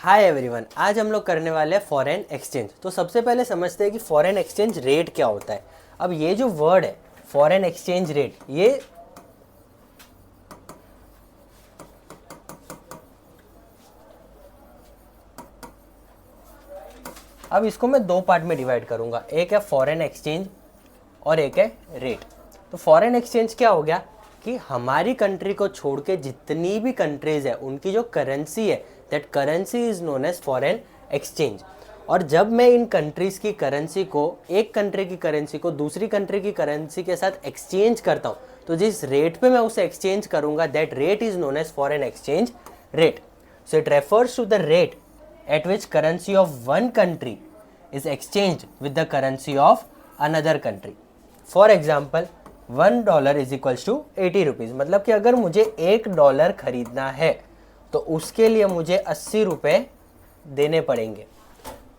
Hi everyone, आज हम लोग करने वाले हैं फॉरेन एक्सचेंज। तो सबसे पहले समझते हैं कि फॉरेन एक्सचेंज रेट क्या होता है। अब ये जो वर्ड है फॉरेन एक्सचेंज रेट, ये अब इसको मैं दो पार्ट में डिवाइड करूंगा, एक है फॉरेन एक्सचेंज और एक है रेट। तो फॉरेन एक्सचेंज क्या हो गया कि हमारी कंट्री को छोड़ के जितनी भी कंट्रीज है उनकी जो करेंसी है, that currency is known as foreign exchange. और जब मैं इन कंट्रीज की करेंसी को, एक कंट्री की करेंसी को दूसरी कंट्री की करेंसी के साथ एक्सचेंज करता हूँ, तो जिस रेट पे मैं उसे एक्सचेंज करूंगा, that rate is known as foreign exchange rate. So it refers to the rate at which currency of one country is exchanged with the currency of another country. For example, $1 is equals to 80 rupees. मतलब कि अगर मुझे $1 खरीदना है तो उसके लिए मुझे 80 रुपये देने पड़ेंगे।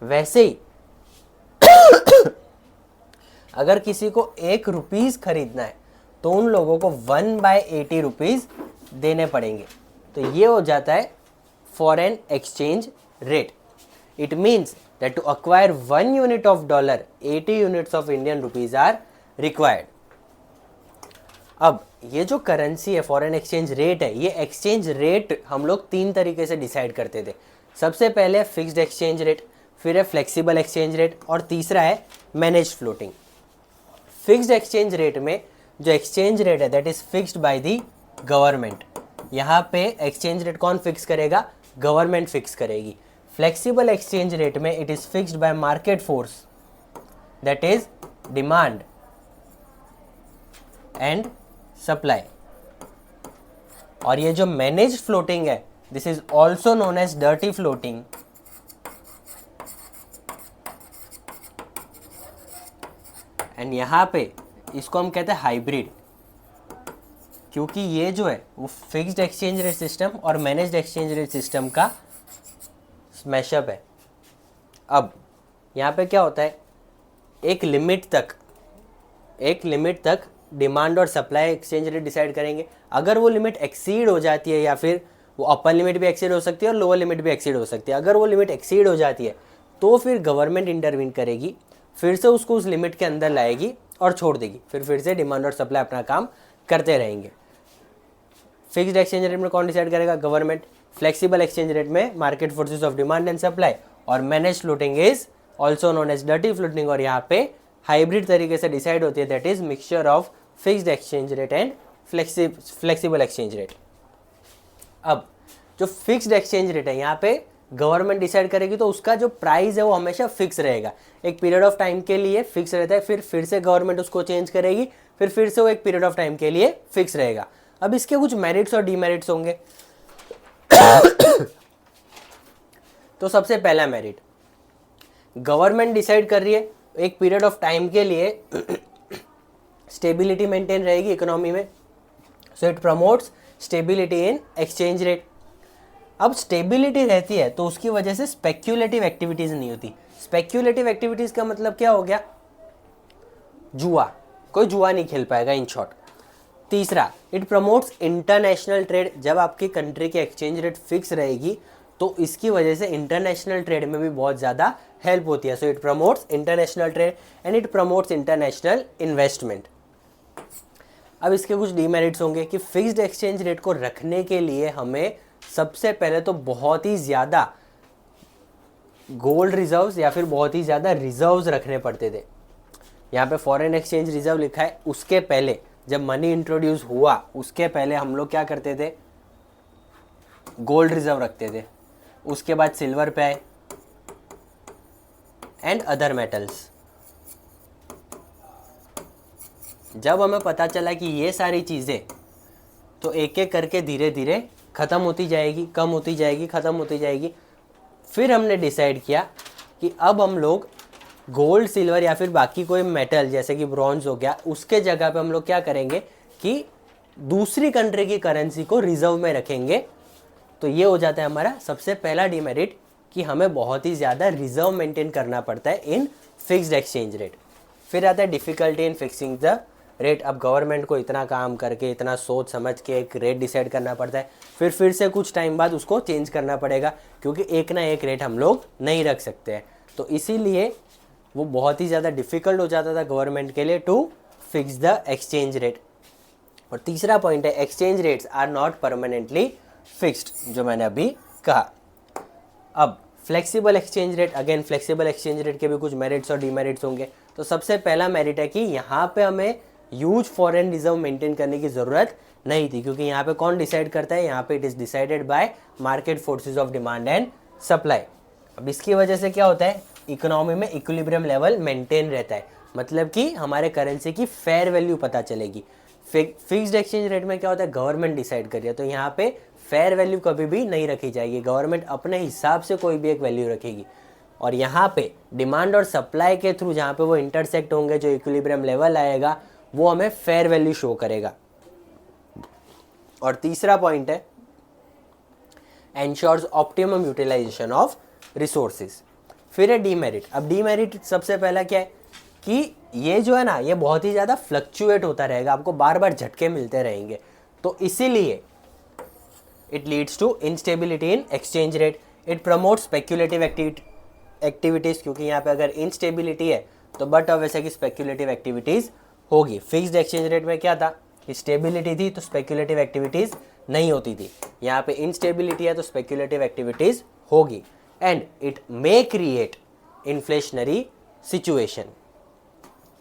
वैसे ही अगर किसी को ₹1 खरीदना है तो उन लोगों को 1/80 रुपीज़ देने पड़ेंगे। तो ये हो जाता है foreign exchange rate. It means that to acquire 1 unit of dollar, 80 units of Indian rupees are required. अब ये जो करेंसी है फॉरेन एक्सचेंज रेट है, ये एक्सचेंज रेट हम लोग तीन तरीके से डिसाइड करते थे। सबसे पहले फिक्स्ड एक्सचेंज रेट, फिर है फ्लेक्सिबल एक्सचेंज रेट और तीसरा है manage floating. Fixed exchange rate में जो एक्सचेंज रेट है that is fixed by the government. यहाँ पे एक्सचेंज रेट कौन फिक्स करेगा? गवर्नमेंट फिक्स करेगी। फ्लेक्सिबल एक्सचेंज रेट में it is fixed by market force, that is demand and supply. और ये जो मैनेज फ्लोटिंग है, this is also known as dirty floating. And यहां पे इसको हम कहते हैं हाइब्रिड, क्योंकि ये जो है वो फिक्स्ड एक्सचेंज रेट सिस्टम और मैनेज्ड एक्सचेंज रेट सिस्टम का स्मैशअप है। अब यहाँ पे क्या होता है, एक लिमिट तक डिमांड और सप्लाई एक्सचेंज रेट डिसाइड करेंगे। अगर वो लिमिट एक्सीड हो जाती है, या फिर वो अपर लिमिट भी एक्सीड हो सकती है और लोअर लिमिट भी एक्सीड हो सकती है, अगर वो लिमिट एक्सीड हो जाती है तो फिर गवर्नमेंट इंटरवीन करेगी, फिर से उसको उस लिमिट के अंदर लाएगी और छोड़ देगी। फिर से डिमांड और सप्लाई अपना काम करते रहेंगे। फिक्स्ड एक्सचेंज रेट में कौन डिसाइड करेगा? गवर्नमेंट। फ्लेक्सिबल एक्सचेंज रेट में market forces of demand and supply. और manage floating is also known as dirty floating, और यहाँ पे हाइब्रिड तरीके से डिसाइड होती है, that is mixture of fixed exchange rate and flexible exchange rate. अब जो फिक्स्ड एक्सचेंज रेट है यहाँ पे गवर्नमेंट डिसाइड करेगी, तो उसका जो प्राइस है वो हमेशा फिक्स रहेगा, एक पीरियड ऑफ टाइम के लिए फिक्स रहता है। फिर से गवर्नमेंट उसको चेंज करेगी, फिर से वो एक पीरियड ऑफ टाइम के लिए फिक्स रहेगा। अब इसके कुछ मेरिट्स और डीमेरिट्स होंगे। तो सबसे पहला मेरिट, गवर्नमेंट डिसाइड कर रही है एक पीरियड ऑफ टाइम के लिए, स्टेबिलिटी मेंटेन रहेगी इकोनॉमी में, so it promotes stability in exchange rate. अब स्टेबिलिटी रहती है तो उसकी वजह से स्पेक्यूलेटिव एक्टिविटीज नहीं होती। स्पेक्यूलेटिव एक्टिविटीज का मतलब क्या हो गया? जुआ, कोई जुआ नहीं खेल पाएगा इन शॉर्ट। तीसरा, इट प्रमोट्स इंटरनेशनल ट्रेड। जब आपकी कंट्री की एक्सचेंज रेट फिक्स रहेगी तो इसकी वजह से इंटरनेशनल ट्रेड में भी बहुत ज़्यादा हेल्प होती है। So it promotes international trade and it promotes international investment. अब इसके कुछ डीमेरिट्स होंगे कि फिक्स्ड एक्सचेंज रेट को रखने के लिए हमें सबसे पहले तो बहुत ही ज़्यादा गोल्ड रिजर्व्स या फिर बहुत ही ज़्यादा रिजर्व्स रखने पड़ते थे। यहाँ पे फॉरेन एक्सचेंज रिजर्व लिखा है। उसके पहले जब मनी इंट्रोड्यूस हुआ उसके पहले हम लोग क्या करते थे? गोल्ड रिजर्व रखते थे। उसके बाद सिल्वर पे आए एंड अदर मेटल्स। जब हमें पता चला कि ये सारी चीज़ें तो एक एक करके धीरे धीरे ख़त्म होती जाएगी, कम होती जाएगी, ख़त्म होती जाएगी, फिर हमने डिसाइड किया कि अब हम लोग गोल्ड, सिल्वर या फिर बाकी कोई मेटल जैसे कि ब्रॉन्ज हो गया, उसके जगह पे हम लोग क्या करेंगे कि दूसरी कंट्री की करेंसी को रिजर्व में रखेंगे। तो ये हो जाता है हमारा सबसे पहला डिमेरिट कि हमें बहुत ही ज़्यादा रिजर्व मेंटेन करना पड़ता है इन फिक्स्ड एक्सचेंज रेट। फिर आता है difficulty in fixing the rate, अब गवर्नमेंट को इतना काम करके इतना सोच समझ के एक रेट डिसाइड करना पड़ता है, फिर से कुछ टाइम बाद उसको चेंज करना पड़ेगा, क्योंकि एक ना एक रेट हम लोग नहीं रख सकते हैं। तो इसीलिए वो बहुत ही ज़्यादा डिफ़िकल्ट हो जाता था गवर्नमेंट के लिए to fix the exchange rate. और तीसरा पॉइंट है exchange rates are not permanently fixed, जो मैंने अभी कहा। अब flexible exchange rate, again flexible exchange rate के भी कुछ मेरिट्स और डीमेरिट्स होंगे। तो सबसे पहला मेरिट है कि यहाँ पे हमें ह्यूज फॉरेन रिजर्व मेंटेन करने की ज़रूरत नहीं थी, क्योंकि यहाँ पे कौन डिसाइड करता है, यहाँ पे it is decided by market forces of demand and supply. अब इसकी वजह से क्या होता है, इकोनॉमी में इक्विलिब्रियम लेवल मेंटेन रहता है, मतलब कि हमारे करेंसी की फेयर वैल्यू पता चलेगी। फिक्स्ड एक्सचेंज रेट में क्या होता है, गवर्नमेंट डिसाइड कर रही है, तो यहाँ पे फेयर वैल्यू कभी भी नहीं रखी जाएगी, गवर्नमेंट अपने हिसाब से कोई भी एक वैल्यू रखेगी। और यहाँ पे डिमांड और सप्लाई के थ्रू जहाँ पे वो इंटरसेक्ट होंगे, जो इक्विलिब्रियम लेवल आएगा वो हमें फेयर वैल्यू शो करेगा। और तीसरा पॉइंट है ensures optimum utilisation of resources. फिर है डीमेरिट। अब डीमेरिट सबसे पहला क्या है कि ये जो है ना, ये बहुत ही ज़्यादा फ्लक्चुएट होता रहेगा, आपको बार बार झटके मिलते रहेंगे, तो इसीलिए it leads to instability in exchange rate, it promote speculative activities, क्योंकि यहाँ पे अगर इंस्टेबिलिटी है तो बट ऑब्वियस की स्पेक्यूलेटिव एक्टिविटीज़ होगी। फिक्स्ड एक्सचेंज रेट में क्या था कि स्टेबिलिटी थी तो स्पेक्यूलेटिव एक्टिविटीज़ नहीं होती थी, यहाँ पे इंस्टेबिलिटी है तो स्पेक्यूलेटिव एक्टिविटीज़ होगी। And it may create inflationary situation,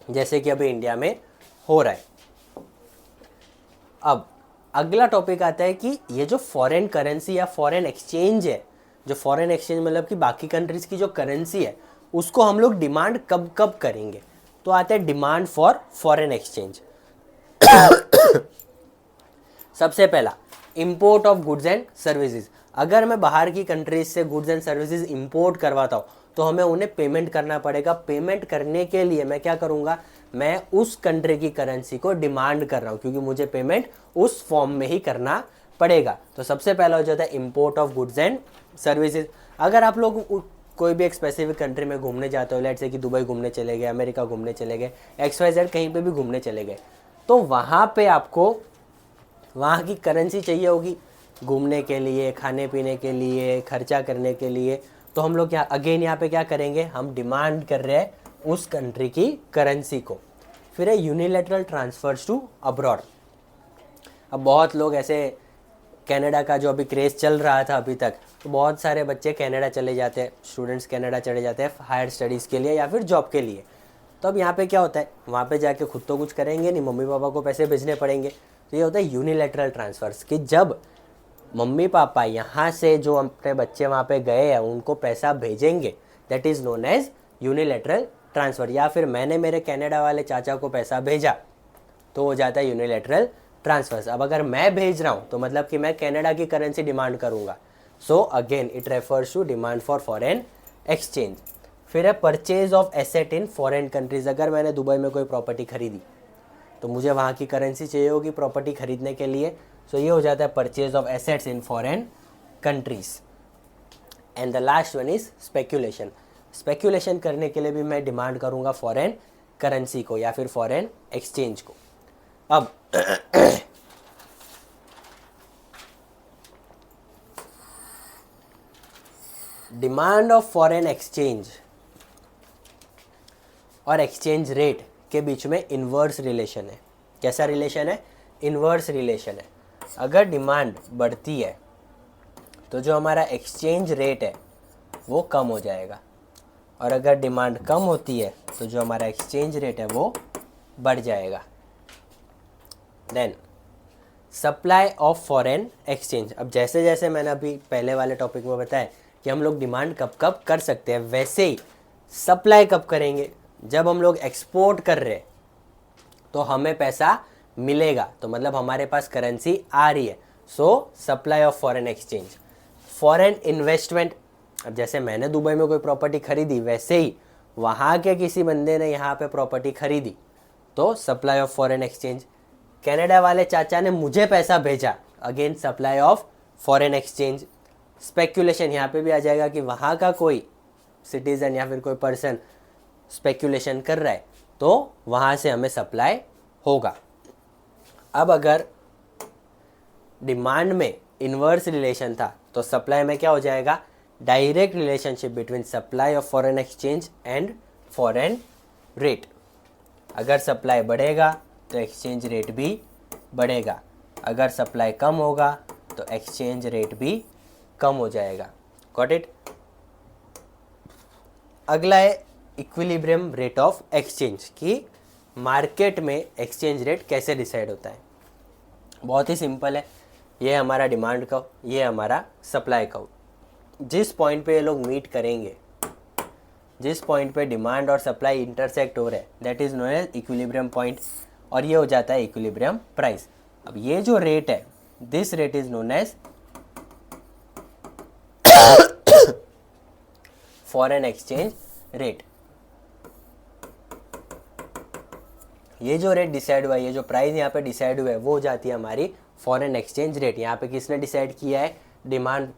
जैसे कि अभी इंडिया में हो रहा है। अब अगला टॉपिक आता है कि ये जो फॉरेन करेंसी या फॉरेन एक्सचेंज है, जो फॉरेन एक्सचेंज मतलब कि बाकी कंट्रीज की जो करेंसी है, उसको हम लोग डिमांड कब कब करेंगे। तो आता है डिमांड फॉर फॉरेन एक्सचेंज। सबसे पहला import of goods and services. अगर मैं बाहर की कंट्रीज से गुड्स एंड सर्विसेज इंपोर्ट करवाता हूँ तो हमें उन्हें पेमेंट करना पड़ेगा। पेमेंट करने के लिए मैं क्या करूँगा, मैं उस कंट्री की करेंसी को डिमांड कर रहा हूँ, क्योंकि मुझे पेमेंट उस फॉर्म में ही करना पड़ेगा। तो सबसे पहला हो जाता है import of goods and services. अगर आप लोग कोई भी एक स्पेसिफिक कंट्री में घूमने जाते हो, लेट्स से कि दुबई घूमने चले गए, अमेरिका घूमने चले गए, XYZ कहीं पे भी घूमने चले गए, तो वहाँ पे आपको वहाँ की करेंसी चाहिए होगी घूमने के लिए, खाने पीने के लिए, खर्चा करने के लिए। तो हम लोग यहाँ पे क्या करेंगे, हम डिमांड कर रहे हैं उस कंट्री की करेंसी को। फिर है यूनिलैटरल ट्रांसफर्स टू अब्रॉड। अब बहुत लोग ऐसे, कनाडा का जो अभी क्रेज़ चल रहा था अभी तक, तो बहुत सारे बच्चे कनाडा चले जाते हैं, स्टूडेंट्स कनाडा चले जाते हैं हायर स्टडीज़ के लिए या फिर जॉब के लिए। तो अब यहाँ पे क्या होता है, वहाँ पे जाके खुद तो कुछ करेंगे नहीं, मम्मी पापा को पैसे भेजने पड़ेंगे। तो ये होता है यूनिलैटरल ट्रांसफर्स, कि जब मम्मी पापा यहाँ से जो अपने बच्चे वहाँ पे गए हैं उनको पैसा भेजेंगे, that is known as unilateral transfer. या फिर मैंने मेरे कनाडा वाले चाचा को पैसा भेजा तो हो जाता है यूनिलैटरल ट्रांसफर्स। अब अगर मैं भेज रहा हूँ तो मतलब कि मैं कनाडा की करेंसी डिमांड करूँगा। So again it refers to demand for foreign exchange. फिर है purchase of asset in foreign countries. अगर मैंने दुबई में कोई प्रॉपर्टी खरीदी तो मुझे वहाँ की करेंसी चाहिए होगी प्रॉपर्टी खरीदने के लिए। सो ये हो जाता है purchase of assets in foreign countries. And the last one is speculation. Speculation करने के लिए भी मैं डिमांड करूँगा फॉरेन करेंसी को या फिर फॉरेन एक्सचेंज को। अब डिमांड ऑफ फॉरेन एक्सचेंज और एक्सचेंज रेट के बीच में इन्वर्स रिलेशन है। कैसा रिलेशन है? इन्वर्स रिलेशन है। अगर डिमांड बढ़ती है तो जो हमारा एक्सचेंज रेट है वो कम हो जाएगा, और अगर डिमांड कम होती है तो जो हमारा एक्सचेंज रेट है वो बढ़ जाएगा। Then supply of foreign exchange. अब जैसे जैसे मैंने अभी पहले वाले टॉपिक में बताया कि हम लोग डिमांड कब कब कर सकते हैं, वैसे ही सप्लाई कब करेंगे। जब हम लोग एक्सपोर्ट कर रहे हैं तो हमें पैसा मिलेगा, तो मतलब हमारे पास करेंसी आ रही है। सो supply of foreign exchange. Foreign investment. अब जैसे मैंने दुबई में कोई प्रॉपर्टी खरीदी, वैसे ही वहाँ के किसी बंदे ने यहाँ पे प्रॉपर्टी खरीदी, तो supply of foreign exchange. Canada वाले चाचा ने मुझे पैसा भेजा, again supply of foreign exchange. Speculation यहाँ पे भी आ जाएगा कि वहाँ का कोई सिटीज़न या फिर कोई पर्सन स्पेक्यूलेशन कर रहा है तो वहाँ से हमें सप्लाई होगा। अब अगर डिमांड में इन्वर्स रिलेशन था तो सप्लाई में क्या हो जाएगा, direct relationship between supply of foreign exchange and foreign rate. अगर सप्लाई बढ़ेगा तो एक्सचेंज रेट भी बढ़ेगा, अगर सप्लाई कम होगा तो एक्सचेंज रेट भी कम हो जाएगा। Got it. अगला है इक्विलिब्रियम रेट ऑफ एक्सचेंज, कि मार्केट में एक्सचेंज रेट कैसे डिसाइड होता है। बहुत ही सिंपल है, ये हमारा डिमांड कर्व, ये हमारा सप्लाई कर्व। जिस पॉइंट पे ये लोग मीट करेंगे, जिस पॉइंट पे डिमांड और सप्लाई इंटरसेक्ट हो रहे हैं, that is known as equilibrium point, और ये हो जाता है इक्विलिब्रियम प्राइस। अब ये जो रेट है, this rate is known as foreign exchange rate. ये जो रेट डिसाइड हुआ है, ये जो प्राइस यहाँ पे डिसाइड हुआ है, वो हो जाती है हमारी फॉरेन एक्सचेंज रेट। यहाँ पे किसने डिसाइड किया है, demand,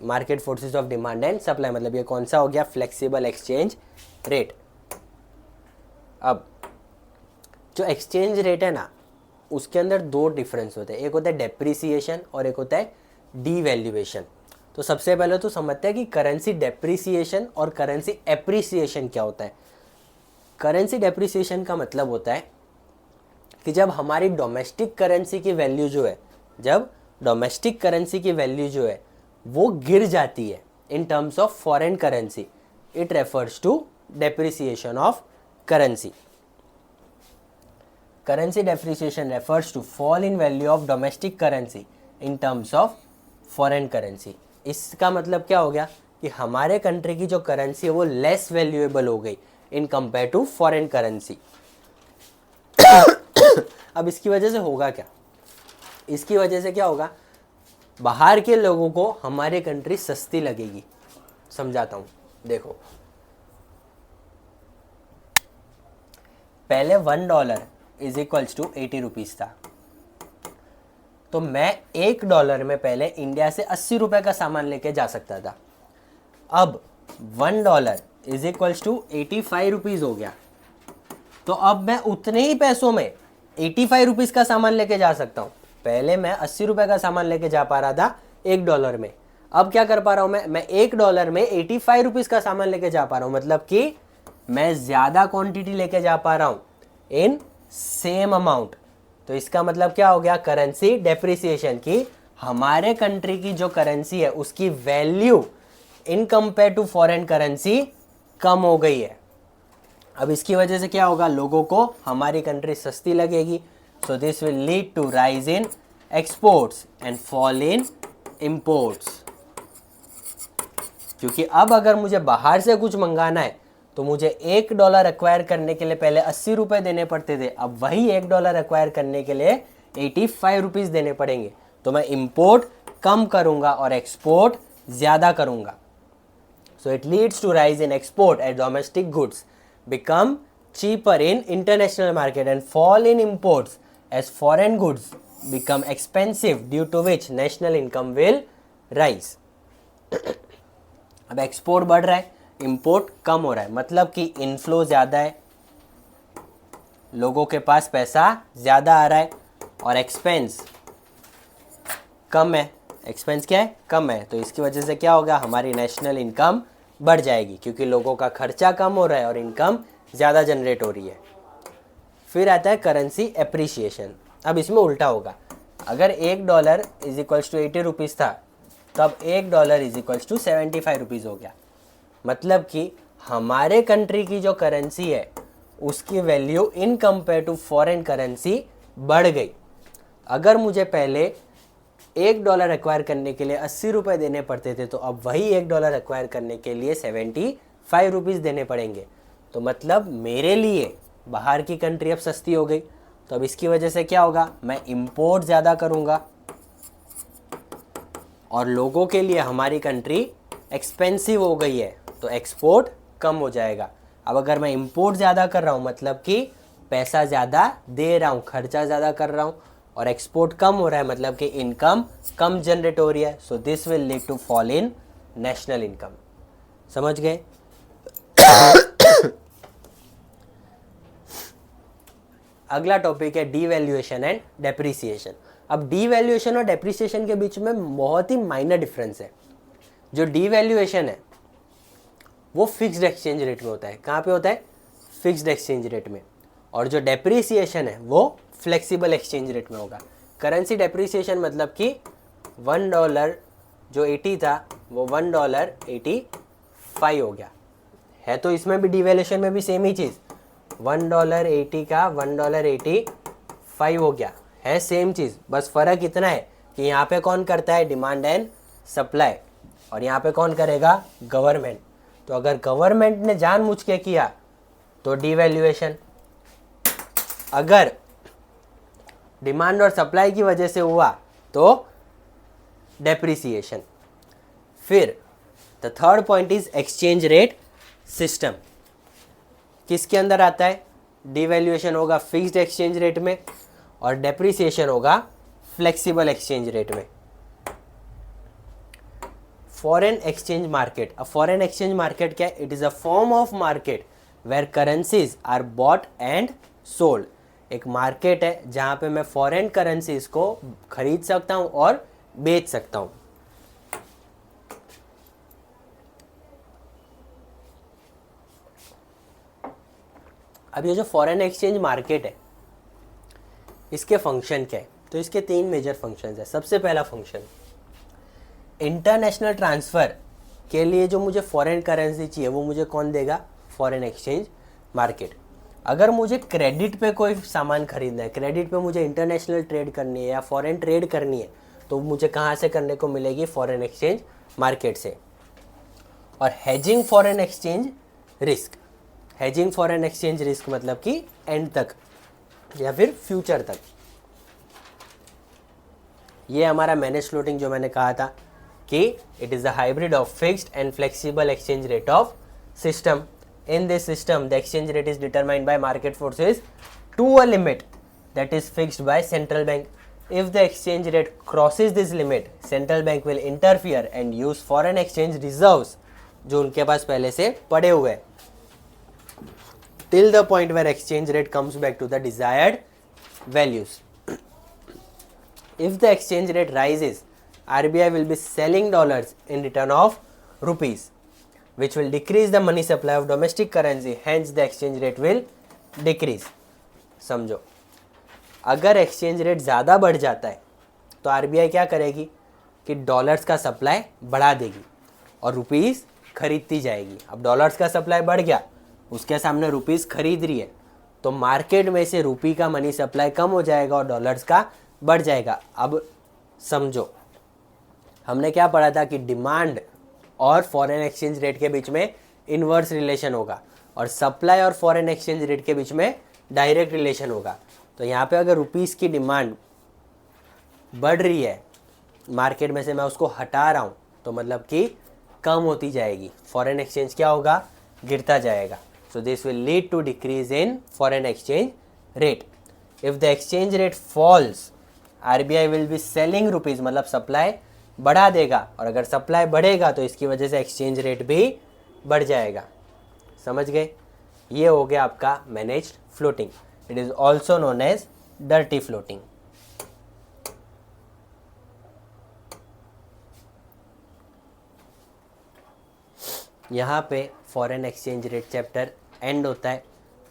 market forces of demand and supply, मतलब ये कौन सा हो गया, फ्लेक्सिबल एक्सचेंज रेट। अब जो एक्सचेंज रेट है ना, उसके अंदर दो डिफरेंस होते हैं, एक होता है डेप्रिसिएशन और एक होता है डीवैल्यूएशन। तो सबसे पहले तो समझते हैं कि करेंसी डेप्रिसिएशन और करेंसी एप्रिसिएशन क्या होता है। करेंसी डेप्रिसिएशन का मतलब होता है कि जब हमारी डोमेस्टिक करेंसी की वैल्यू जो है, जब डोमेस्टिक करेंसी की वैल्यू जो है वो गिर जाती है in terms of foreign currency, it refers to depreciation of currency. Currency depreciation refers to fall in value of domestic currency in terms of foreign currency. इसका मतलब क्या हो गया कि हमारे कंट्री की जो करेंसी है वो लेस वैल्यूएबल हो गई in compare to foreign currency. अब इसकी वजह से होगा क्या, इसकी वजह से क्या होगा, बाहर के लोगों को हमारी कंट्री सस्ती लगेगी। समझाता हूं, देखो पहले $1 इज इक्वल्स टू 80 रुपीज था, तो मैं $1 में पहले इंडिया से 80 रुपए का सामान लेके जा सकता था। अब $1 इज इक्वल्स टू 85 रुपीज हो गया, तो अब मैं उतने ही पैसों में 85 रुपीज का सामान लेके जा सकता हूं। पहले मैं 80 रुपए का सामान लेके जा पा रहा था $1 में, अब क्या कर पा रहा हूं, मैं $1 में 85 रुपीज का सामान लेके जा पा रहा हूं, मतलब कि मैं ज्यादा क्वांटिटी लेके जा पा रहा हूं इन सेम अमाउंट। तो इसका मतलब क्या हो गया, करेंसी डेप्रिसिएशन, की हमारे कंट्री की जो करेंसी है उसकी value in compare to foreign currency कम हो गई है। अब इसकी वजह से क्या होगा, लोगों को हमारी कंट्री सस्ती लगेगी। So this will lead to rise in exports and fall in imports. क्योंकि अब अगर मुझे बाहर से कुछ मंगाना है तो मुझे $1 एक्वायर करने के लिए पहले 80 रुपए देने पड़ते थे, अब वही $1 एक्वायर करने के लिए 85 रुपीज देने पड़ेंगे। तो मैं इंपोर्ट कम करूंगा और एक्सपोर्ट ज्यादा करूंगा। So it leads to rise in export as domestic goods become cheaper in international market and fall in imports as foreign goods become expensive, due to which national income will rise. अब export बढ़ रहा है, import कम हो रहा है, मतलब कि inflow ज़्यादा है, लोगों के पास पैसा ज़्यादा आ रहा है, और एक्सपेंस कम है। एक्सपेंस क्या है, कम है। तो इसकी वजह से क्या होगा, हमारी नेशनल इनकम बढ़ जाएगी, क्योंकि लोगों का खर्चा कम हो रहा है और इनकम ज़्यादा जनरेट हो रही है। फिर आता है करेंसी एप्रिसिएशन। अब इसमें उल्टा होगा, अगर $1 इज इक्वल्स टू 80 रुपीज़ था, तब $1 इज इक्वल्स टू 75 रुपीज़ हो गया। मतलब कि हमारे कंट्री की जो करेंसी है उसकी value in compare to foreign currency बढ़ गई। अगर मुझे पहले $1 एक्वायर करने के लिए 80 रुपए देने पड़ते थे, तो अब वही $1 एक्वायर करने के लिए 75 रुपीज़ देने पड़ेंगे। तो मतलब मेरे लिए बाहर की कंट्री अब सस्ती हो गई। तो अब इसकी वजह से क्या होगा, मैं इंपोर्ट ज़्यादा करूँगा और लोगों के लिए हमारी कंट्री एक्सपेंसिव हो गई है, तो एक्सपोर्ट कम हो जाएगा। अब अगर मैं इंपोर्ट ज़्यादा कर रहा हूँ, मतलब कि पैसा ज़्यादा दे रहा हूँ, खर्चा ज़्यादा कर रहा हूँ, और एक्सपोर्ट कम हो रहा है, मतलब कि इनकम कम जनरेट हो रही है। So this will lead to fall in national income. समझ गए? अगला टॉपिक है डीवैल्यूएशन एंड डेप्रिसिएशन। अब डीवैल्यूएशन और डेप्रिसिएशन के बीच में बहुत ही माइनर डिफरेंस है। जो डीवैल्यूएशन है वो फिक्स्ड एक्सचेंज रेट में होता है। कहाँ पे होता है? फिक्स्ड एक्सचेंज रेट में। और जो डेप्रिसिएशन है वो फ्लेक्सिबल एक्सचेंज रेट में होगा। करेंसी डेप्रिसिएशन मतलब कि $1 जो 80 था वो $1.85 हो गया है। तो इसमें भी डिवैल्यूएशन में भी सेम ही चीज़, $1.80 का $1.85 हो गया है, सेम चीज़। बस फ़र्क इतना है कि यहाँ पे कौन करता है? डिमांड एंड सप्लाई, और यहाँ पे कौन करेगा? गवर्नमेंट। तो अगर गवर्नमेंट ने जानबूझ के किया तो डिवैल्यूएशन, अगर डिमांड और सप्लाई की वजह से हुआ तो डेप्रिसिएशन। फिर the third point is exchange rate system. किसके अंदर आता है? डिवैल्यूएशन होगा फिक्स्ड एक्सचेंज रेट में और डेप्रिसिएशन होगा फ्लेक्सिबल एक्सचेंज रेट में। Foreign exchange market. अब फॉरेन एक्सचेंज मार्केट क्या है? It is a form of market where currencies are bought and sold. एक मार्केट है जहां पे मैं फॉरेन करेंसीज को खरीद सकता हूं और बेच सकता हूं। अब ये जो फॉरेन एक्सचेंज मार्केट है इसके फंक्शन क्या है? तो इसके 3 मेजर फंक्शंस है। सबसे पहला फंक्शन, इंटरनेशनल ट्रांसफ़र के लिए जो मुझे फॉरेन करेंसी चाहिए वो मुझे कौन देगा? Foreign exchange market. अगर मुझे क्रेडिट पे कोई सामान खरीदना है, क्रेडिट पे मुझे इंटरनेशनल ट्रेड करनी है या फॉरेन ट्रेड करनी है, तो मुझे कहाँ से करने को मिलेगी? फॉरेन एक्सचेंज मार्केट से। और hedging foreign exchange risk. Hedging foreign exchange risk मतलब कि एंड तक या फिर फ्यूचर तक। ये हमारा मैनेज फ्लोटिंग जो मैंने कहा था कि it is a hybrid of fixed and flexible exchange rate of system. In this system, the exchange rate is determined by market forces to a limit that is fixed by central bank. If the exchange rate crosses this limit, central bank will interfere and use foreign exchange reserves जो उनके पास पहले से पड़े हुए हैं, till the point where exchange rate comes back to the desired values. If the exchange rate rises, RBI will be selling dollars in return of rupees, which will decrease the money supply of domestic currency, hence the exchange rate will decrease. समझो, अगर exchange rate ज़्यादा बढ़ जाता है तो RBI क्या करेगी कि डॉलर्स का सप्लाई बढ़ा देगी और रुपीस खरीदती जाएगी। अब डॉलर्स का सप्लाई बढ़ गया, उसके सामने रुपीस खरीद रही है, तो मार्केट में से रुपी का मनी सप्लाई कम हो जाएगा और डॉलर्स का बढ़ जाएगा। अब समझो, हमने क्या पढ़ा था कि डिमांड और फॉरेन एक्सचेंज रेट के बीच में इन्वर्स रिलेशन होगा और सप्लाई और फॉरेन एक्सचेंज रेट के बीच में डायरेक्ट रिलेशन होगा। तो यहाँ पे अगर रुपीस की डिमांड बढ़ रही है मार्केट में से, मैं उसको हटा रहा हूँ, तो मतलब कि कम होती जाएगी, फॉरेन एक्सचेंज क्या होगा? गिरता जाएगा। So this will lead to decrease in foreign exchange rate. If the exchange rate falls, RBI will be selling rupees, मतलब सप्लाई बढ़ा देगा, और अगर सप्लाई बढ़ेगा तो इसकी वजह से एक्सचेंज रेट भी बढ़ जाएगा। समझ गए? ये हो गया आपका managed floating. It is also known as dirty floating. यहाँ पे foreign exchange rate chapter end होता है।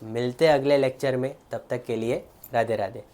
मिलते हैं अगले लेक्चर में, तब तक के लिए राधे राधे।